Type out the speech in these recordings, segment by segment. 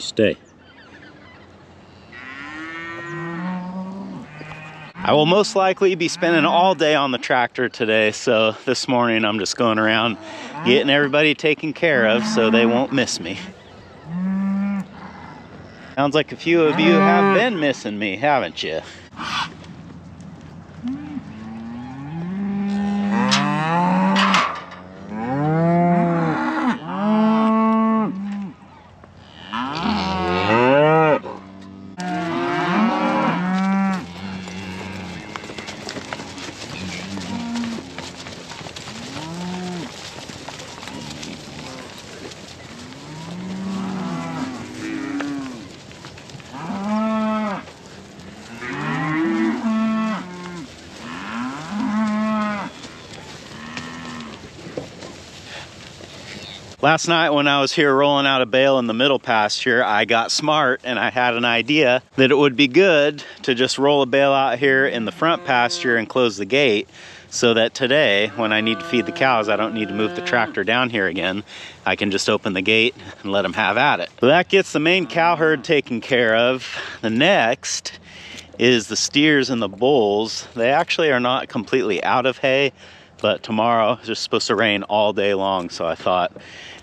Stay. I will most likely be spending all day on the tractor today, so this morning I'm just going around getting everybody taken care of so they won't miss me. Sounds like a few of you have been missing me, haven't you? Last night when I was here rolling out a bale in the middle pasture, I got smart and I had an idea that it would be good to just roll a bale out here in the front pasture and close the gate so that today, when I need to feed the cows, I don't need to move the tractor down here again. I can just open the gate and let them have at it. So that gets the main cow herd taken care of. The next is the steers and the bulls. They actually are not completely out of hay, but tomorrow it's just supposed to rain all day long, so I thought,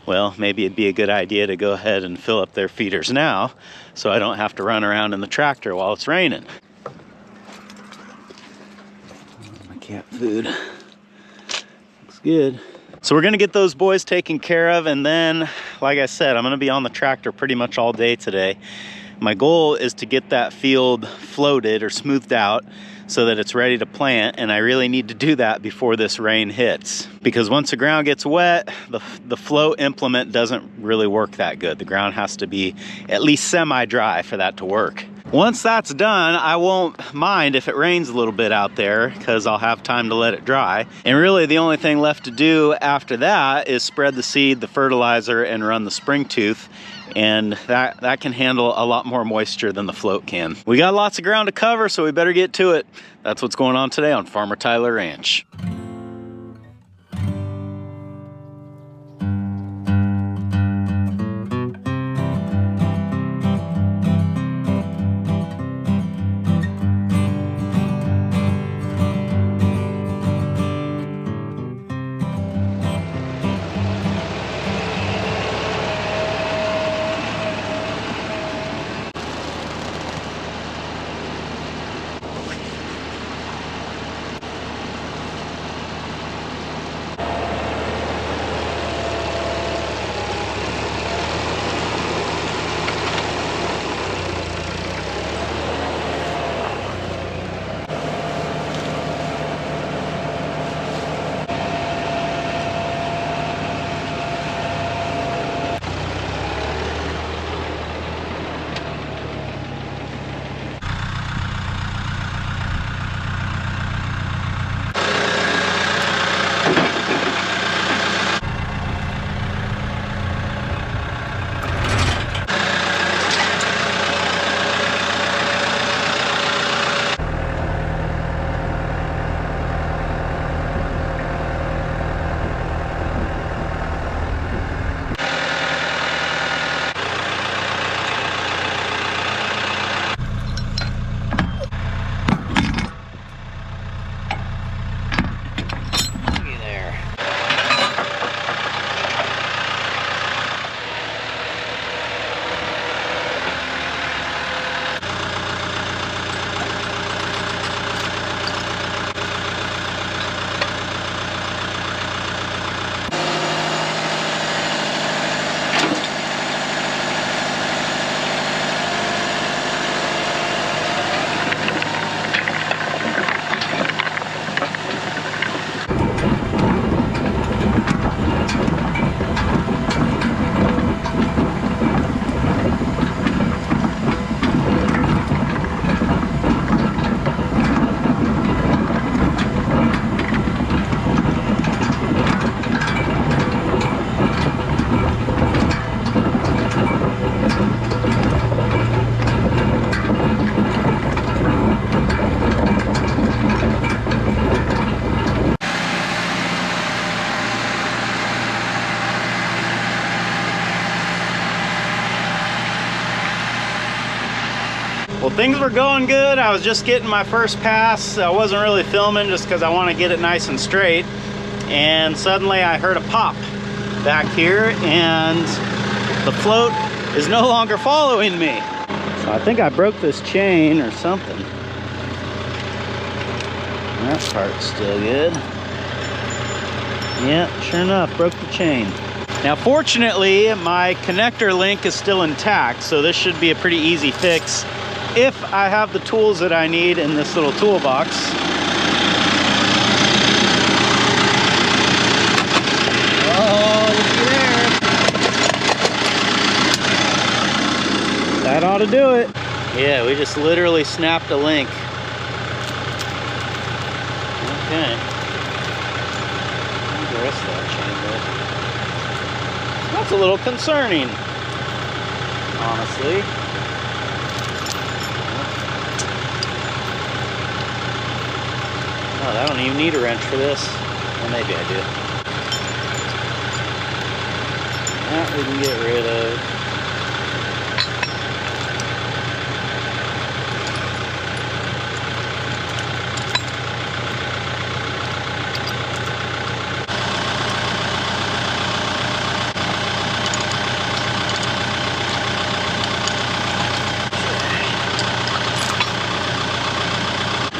well, maybe it'd be a good idea to go ahead and fill up their feeders now so I don't have to run around in the tractor while it's raining. My cat food looks good. So we're gonna get those boys taken care of, and then, like I said, I'm gonna be on the tractor pretty much all day today. My goal is to get that field floated or smoothed out so that it's ready to plant, and I really need to do that before this rain hits, because once the ground gets wet, the float implement doesn't really work that good. The ground has to be at least semi-dry for that to work. Once that's done, I won't mind if it rains a little bit out there because I'll have time to let it dry. And really the only thing left to do after that is spread the seed, the fertilizer, and run the spring tooth. And that can handle a lot more moisture than the float can. We got lots of ground to cover, so we better get to it. That's what's going on today on Farmer Tyler Ranch. Things were going good. I was just getting my first pass. I wasn't really filming just because I want to get it nice and straight. And suddenly I heard a pop back here, and the float is no longer following me. So I think I broke this chain or something. That part's still good. Yeah, sure enough, broke the chain. Now fortunately, my connector link is still intact, so this should be a pretty easy fix if I have the tools that I need in this little toolbox. Oh, looky there. That ought to do it. Yeah, we just literally snapped a link. Okay. Where's the rest of that chain go? That's a little concerning, honestly. Oh, I don't even need a wrench for this. Well, maybe I do. That we can get rid of.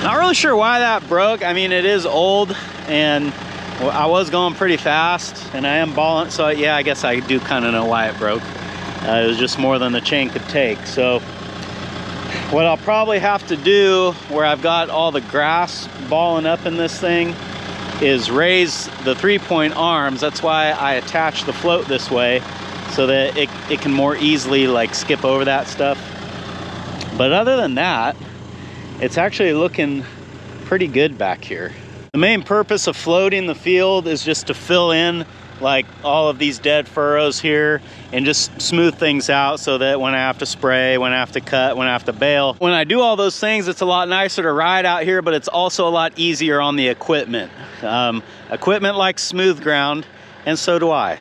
Not really sure why that broke. I mean, it is old, and I was going pretty fast, and I am balling, so yeah, I guess I do kind of know why it broke. It was just more than the chain could take. So what I'll probably have to do, where I've got all the grass balling up in this thing, is raise the 3-point arms. That's why I attach the float this way, so that it can more easily like skip over that stuff. But other than that, it's actually looking pretty good back here. The main purpose of floating the field is just to fill in like all of these dead furrows here and just smooth things out, so that when I have to spray, when I have to cut, when I have to bale, when I do all those things, it's a lot nicer to ride out here, but it's also a lot easier on the equipment. Equipment likes smooth ground, and so do I.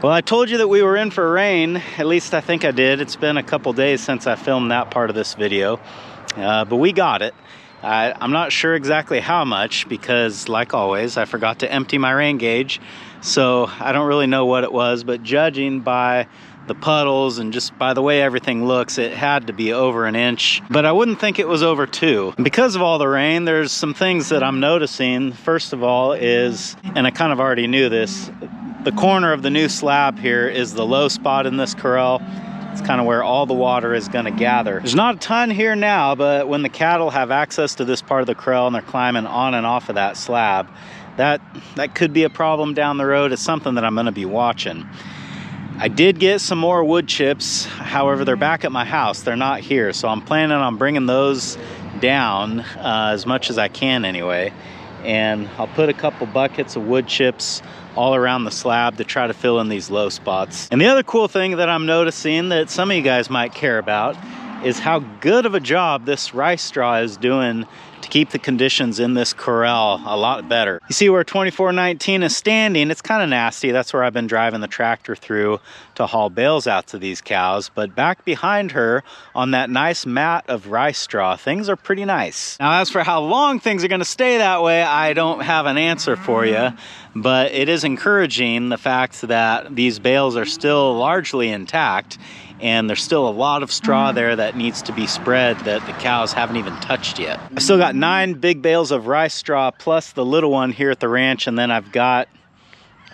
Well, I told you that we were in for rain. At least I think I did. It's been a couple days since I filmed that part of this video, but we got it. I'm not sure exactly how much, because like always, I forgot to empty my rain gauge, so I don't really know what it was, but judging by the puddles and just by the way everything looks, it had to be over an inch, but I wouldn't think it was over 2. Because of all the rain, there's some things that I'm noticing. First of all is, and I kind of already knew this, the corner of the new slab here is the low spot in this corral. It's kind of where all the water is going to gather. There's not a ton here now, but when the cattle have access to this part of the corral and they're climbing on and off of that slab, that could be a problem down the road. It's something that I'm going to be watching. I did get some more wood chips. However, they're back at my house. They're not here. So I'm planning on bringing those down as much as I can anyway. and I'll put a couple buckets of wood chips all around the slab to try to fill in these low spots. And the other cool thing that I'm noticing that some of you guys might care about is how good of a job this rice straw is doing to keep the conditions in this corral a lot better. You see where 2419 is standing, it's kind of nasty. That's where I've been driving the tractor through to haul bales out to these cows. But back behind her on that nice mat of rice straw, things are pretty nice. Now, as for how long things are gonna stay that way, I don't have an answer for you, but it is encouraging the fact that these bales are still largely intact, and there's still a lot of straw there that needs to be spread that the cows haven't even touched yet. I still got 9 big bales of rice straw plus the little one here at the ranch, and then I've got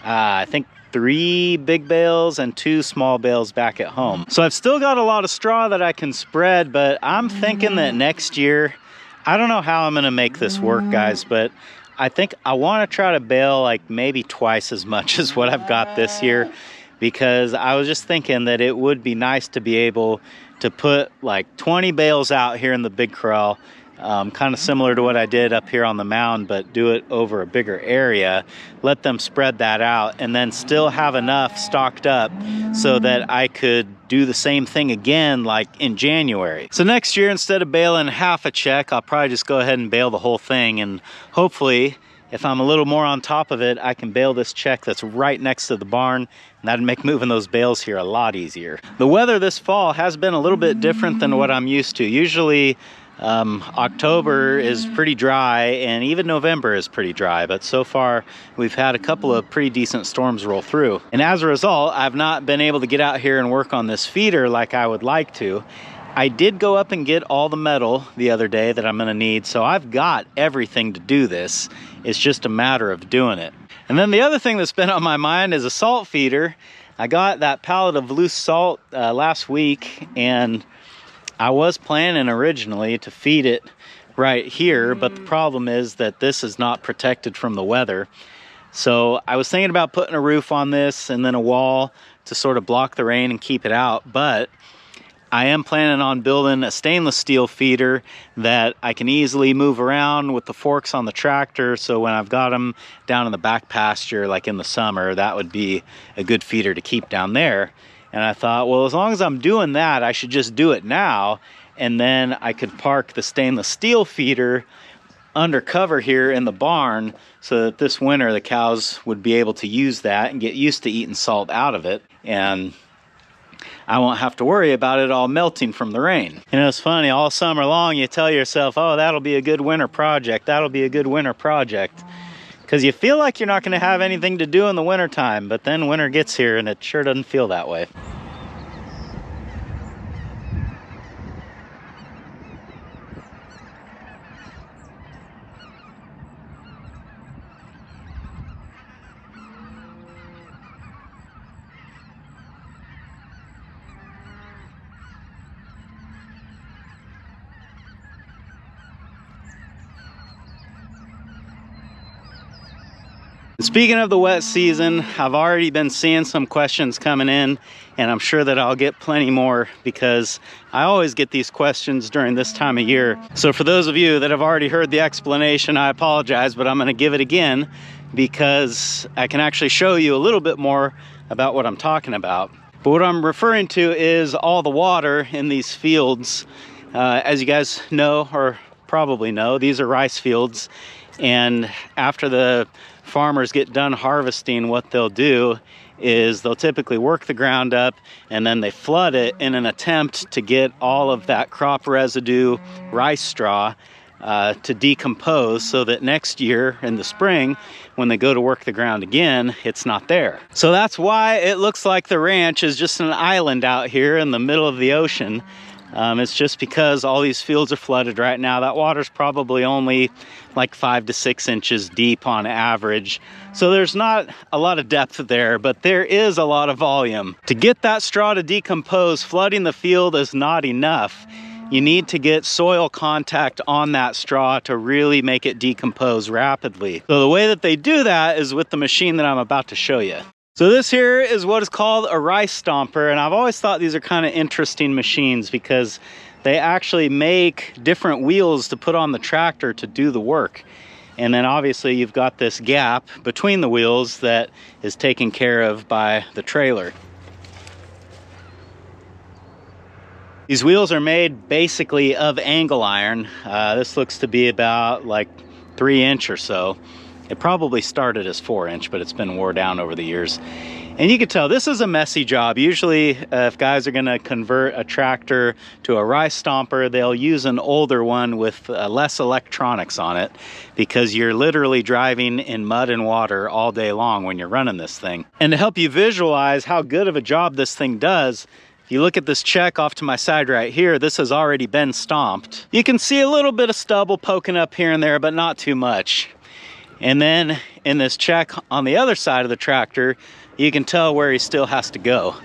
I think 3 big bales and 2 small bales back at home. So I've still got a lot of straw that I can spread, but I'm thinking that next year, I don't know how I'm gonna make this work, guys, but I think I wanna try to bale like maybe twice as much as what I've got this year, because I was just thinking that it would be nice to be able to put like 20 bales out here in the big corral, kind of similar to what I did up here on the mound, but do it over a bigger area, let them spread that out, and then still have enough stocked up so that I could do the same thing again like in January. So next year, instead of baling half a check, I'll probably just go ahead and bale the whole thing, and hopefully if I'm a little more on top of it, I can bale this check that's right next to the barn, and that'd make moving those bales here a lot easier. The weather this fall has been a little bit different than what I'm used to. Usually October is pretty dry, and even November is pretty dry, but so far we've had a couple of pretty decent storms roll through. And as a result, I've not been able to get out here and work on this feeder like I would like to. I did go up and get all the metal the other day that I'm gonna need, so I've got everything to do this. It's just a matter of doing it. And then the other thing that's been on my mind is a salt feeder. I got that pallet of loose salt last week, and I was planning originally to feed it right here, but the problem is that this is not protected from the weather. So I was thinking about putting a roof on this and then a wall to sort of block the rain and keep it out, but I am planning on building a stainless steel feeder that I can easily move around with the forks on the tractor, so when I've got them down in the back pasture, like in the summer, that would be a good feeder to keep down there. And I thought, well, as long as I'm doing that, I should just do it now, and then I could park the stainless steel feeder under cover here in the barn so that this winter the cows would be able to use that and get used to eating salt out of it, and I won't have to worry about it all melting from the rain. You know, it's funny, all summer long you tell yourself, oh, that'll be a good winter project, that'll be a good winter project, because you feel like you're not going to have anything to do in the winter time, but then winter gets here and it sure doesn't feel that way. Speaking of the wet season, I've already been seeing some questions coming in, and I'm sure that I'll get plenty more because I always get these questions during this time of year. So for those of you that have already heard the explanation, I apologize, but I'm going to give it again because I can actually show you a little bit more about what I'm talking about. But what I'm referring to is all the water in these fields. As you guys know, or probably know, these are rice fields, and after the farmers get done harvesting, what they'll do is they'll typically work the ground up and then they flood it in an attempt to get all of that crop residue rice straw to decompose so that next year in the spring when they go to work the ground again, it's not there. So that's why it looks like the ranch is just an island out here in the middle of the ocean. It's just because all these fields are flooded right now. That water's probably only like 5 to 6 inches deep on average. So there's not a lot of depth there, but there is a lot of volume. To get that straw to decompose, flooding the field is not enough. You need to get soil contact on that straw to really make it decompose rapidly. So the way that they do that is with the machine that I'm about to show you. So this here is what is called a rice stomper, and I've always thought these are kind of interesting machines because they actually make different wheels to put on the tractor to do the work. And then obviously you've got this gap between the wheels that is taken care of by the trailer. These wheels are made basically of angle iron. This looks to be about like 3" or so. It probably started as 4" but it's been wore down over the years. And you can tell this is a messy job. Usually if guys are gonna convert a tractor to a rice stomper, they'll use an older one with less electronics on it, because you're literally driving in mud and water all day long when you're running this thing. And to help you visualize how good of a job this thing does, if you look at this check off to my side right here, this has already been stomped. You can see a little bit of stubble poking up here and there, but not too much. And then in this check on the other side of the tractor, you can tell where he still has to go.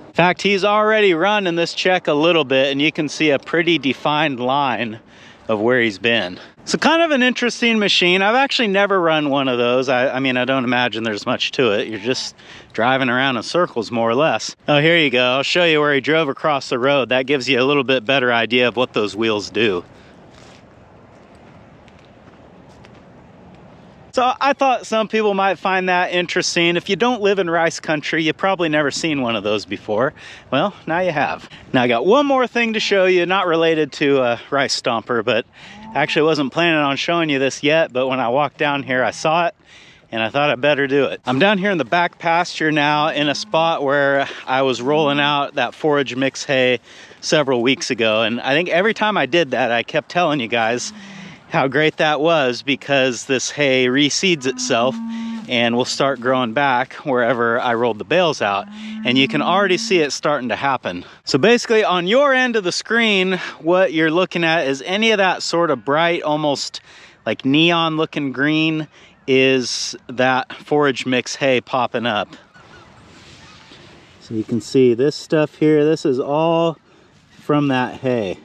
In fact, he's already run in this check a little bit, and you can see a pretty defined line of where he's been. So kind of an interesting machine. I've actually never run one of those. I mean, I don't imagine there's much to it. You're just driving around in circles, more or less. Oh, here you go. I'll show you where he drove across the road. That gives you a little bit better idea of what those wheels do. So I thought some people might find that interesting. If you don't live in rice country, you've probably never seen one of those before. Well, now you have. Now I got one more thing to show you, not related to a rice stomper, but actually wasn't planning on showing you this yet, but when I walked down here, I saw it and I thought I'd better do it. I'm down here in the back pasture now in a spot where I was rolling out that forage mix hay several weeks ago. And I think every time I did that, I kept telling you guys how great that was, because this hay reseeds itself and will start growing back wherever I rolled the bales out. And you can already see it starting to happen. So basically on your end of the screen, what you're looking at is any of that sort of bright, almost like neon looking green is that forage mix hay popping up. So you can see this stuff here, this is all from that hay.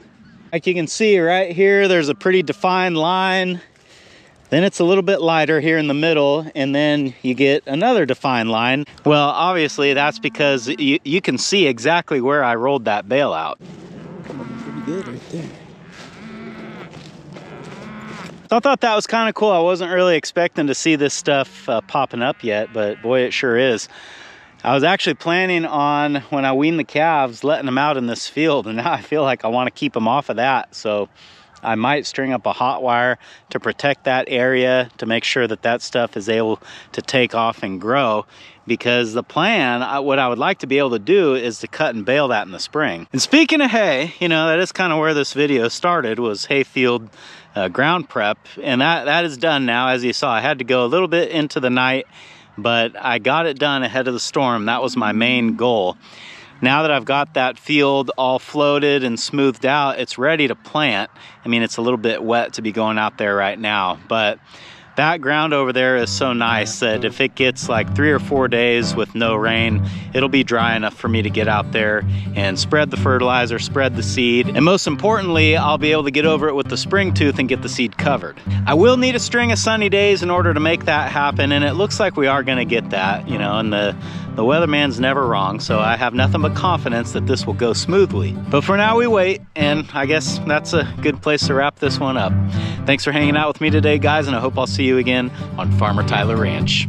Like you can see right here, there's a pretty defined line. Then it's a little bit lighter here in the middle, and then you get another defined line. Well, obviously that's because you can see exactly where I rolled that bale out. Coming pretty good right there. So I thought that was kind of cool. I wasn't really expecting to see this stuff popping up yet, but boy, it sure is. I was actually planning on, when I wean the calves, letting them out in this field, and now I feel like I want to keep them off of that. So I might string up a hot wire to protect that area to make sure that that stuff is able to take off and grow. Because the plan, what I would like to be able to do is to cut and bale that in the spring. And speaking of hay, you know, that is kind of where this video started, was hayfield ground prep. And that is done now. As you saw, I had to go a little bit into the night, but I got it done ahead of the storm. That was my main goal. Now that I've got that field all floated and smoothed out, it's ready to plant. I mean, it's a little bit wet to be going out there right now, but that ground over there is so nice that if it gets like 3 or 4 days with no rain, it'll be dry enough for me to get out there and spread the fertilizer, spread the seed, and most importantly, I'll be able to get over it with the spring tooth and get the seed covered. I will need a string of sunny days in order to make that happen, and it looks like we are gonna get that, you know, and the weatherman's never wrong, so I have nothing but confidence that this will go smoothly. But for now, we wait, and I guess that's a good place to wrap this one up. Thanks for hanging out with me today, guys, and I hope I'll see you again on Farmer Tyler Ranch.